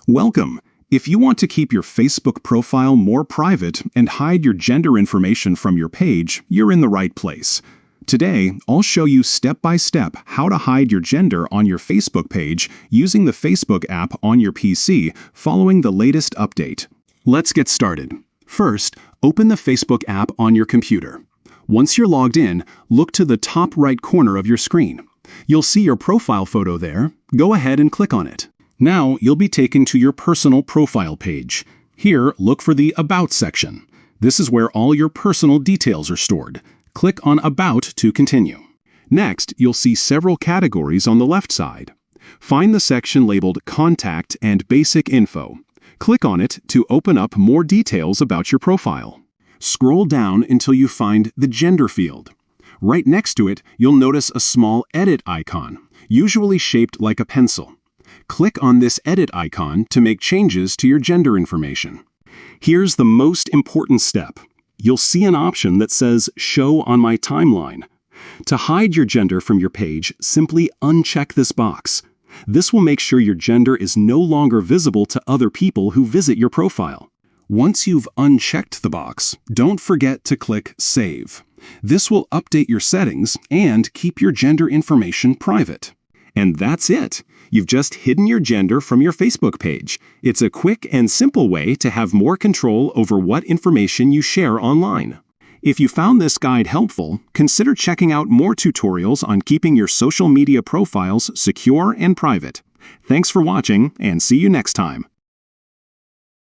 Welcome! If you want to keep your Facebook profile more private and hide your gender information from your page, you're in the right place. Today, I'll show you step-by-step how to hide your gender on your Facebook page using the Facebook app on your PC following the latest update. Let's get started. First, open the Facebook app on your computer. Once you're logged in, look to the top right corner of your screen. You'll see your profile photo there. Go ahead and click on it. Now, you'll be taken to your personal profile page. Here, look for the About section. This is where all your personal details are stored. Click on About to continue. Next, you'll see several categories on the left side. Find the section labeled Contact and Basic Info. Click on it to open up more details about your profile. Scroll down until you find the Gender field. Right next to it, you'll notice a small Edit icon, usually shaped like a pencil. Click on this Edit icon to make changes to your gender information. Here's the most important step. You'll see an option that says Show on my timeline. To hide your gender from your page, simply uncheck this box. This will make sure your gender is no longer visible to other people who visit your profile. Once you've unchecked the box, don't forget to click Save. This will update your settings and keep your gender information private. And that's it. You've just hidden your gender from your Facebook page. It's a quick and simple way to have more control over what information you share online. If you found this guide helpful, consider checking out more tutorials on keeping your social media profiles secure and private. Thanks for watching, and see you next time.